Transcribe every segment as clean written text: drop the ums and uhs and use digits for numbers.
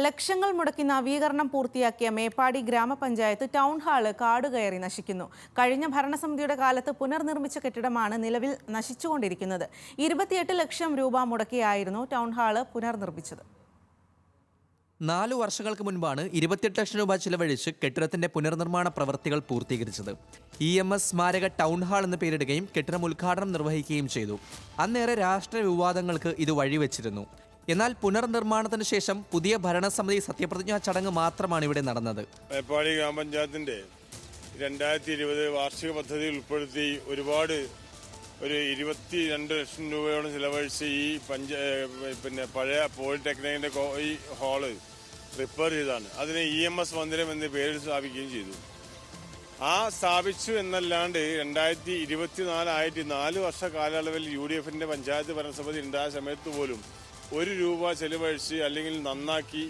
ലക്ഷങ്ങൾ മുടക്കി നവീകരണം പൂർത്തിയാക്കിയ മേപ്പാടി ഗ്രാമപഞ്ചായത്ത് ടൗൺ ഹാള് കാടുകയറി നശിക്കുന്നു. കഴിഞ്ഞ ഭരണസമിതിയുടെ കാലത്ത് പുനർനിർമ്മിച്ച കെട്ടിടമാണ് നിലവിൽ നശിച്ചുകൊണ്ടിരിക്കുന്നത്. 28 ലക്ഷം രൂപ മുടക്കിയായിരുന്നു ടൗൺ ഹാള് പുനർനിർമ്മിച്ചത്. 4 വർഷങ്ങൾക്ക് മുൻപാണ് 28 ലക്ഷം രൂപ ചിലവഴിച്ച് കെട്ടിടത്തിന്റെ പുനർനിർമ്മാണ പ്രവൃത്തികൾ പൂർത്തീകരിച്ചത്. EMS സ്മാരക ടൗൺ ഹാൾ എന്ന് പേരിടുകയും കെട്ടിടം ഉദ്ഘാടനം നിർവഹിക്കുകയും ചെയ്തു. അന്നേറെ രാഷ്ട്രീയ വിവാദങ്ങൾക്ക് ഇത് വഴിവെച്ചിരുന്നു. എന്നാൽ പുനർനിർമ്മാണത്തിന് ശേഷം പുതിയ ഭരണസമിതി സത്യപ്രതിജ്ഞാ ചടങ്ങ് മാത്രമാണ് ഇവിടെ നടന്നത്. മേപ്പാടി ഗ്രാമപഞ്ചായത്തിന്റെ 2020 വാർഷിക പദ്ധതി ഉൾപ്പെടുത്തി ഒരു 22 ലക്ഷം രൂപയോളം ചിലവഴിച്ച് ഈ പഴയ പോളിടെക്നിക്കിന്റെ ഈ ഹാള് റിപ്പയർ ചെയ്താണ്. അതിന് EMS മന്ദിരം എന്ന പേരിൽ സ്ഥാപിക്കുകയും ചെയ്തു. സ്ഥാപിച്ചു എന്നല്ലാണ്ട് 2024 ആയിട്ട് 4 വർഷ കാലയളവിൽ UDFന്റെ പഞ്ചായത്ത് ഭരണസമിതി ഉണ്ടായ സമയത്ത് പോലും 1 രൂപ ചെലവഴിച്ച് അല്ലെങ്കിൽ നന്നാക്കി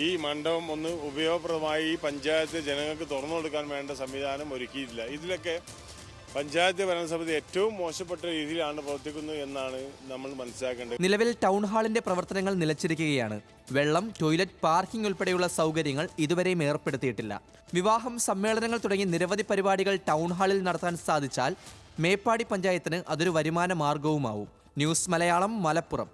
ഈ മണ്ഡപം ഒന്ന് ഉപയോഗപ്രദമായി ഈ പഞ്ചായത്ത് ജനങ്ങൾക്ക് തുറന്നു കൊടുക്കാൻ വേണ്ട സംവിധാനം ഒരുക്കിയിട്ടില്ല. ഇതിലൊക്കെ പഞ്ചായത്ത് ഭരണസമിതി ഏറ്റവും മോശപ്പെട്ട രീതിയിലാണ് പ്രവർത്തിക്കുന്നത് എന്നാണ് നമ്മൾ മനസ്സിലാക്കേണ്ടത്. നിലവിൽ ടൗൺ ഹാളിന്റെ പ്രവർത്തനങ്ങൾ നിലച്ചിരിക്കുകയാണ്. വെള്ളം, ടോയ്ലറ്റ്, പാർക്കിംഗ് ഉൾപ്പെടെയുള്ള സൗകര്യങ്ങൾ ഇതുവരെയും ഏർപ്പെടുത്തിയിട്ടില്ല. വിവാഹം, സമ്മേളനങ്ങൾ തുടങ്ങി നിരവധി പരിപാടികൾ ടൗൺ ഹാളിൽ നടത്താൻ സാധിച്ചാൽ മേപ്പാടി പഞ്ചായത്തിന് അതൊരു വരുമാന മാർഗവുമാവും. ന്യൂസ് മലയാളം, മലപ്പുറം.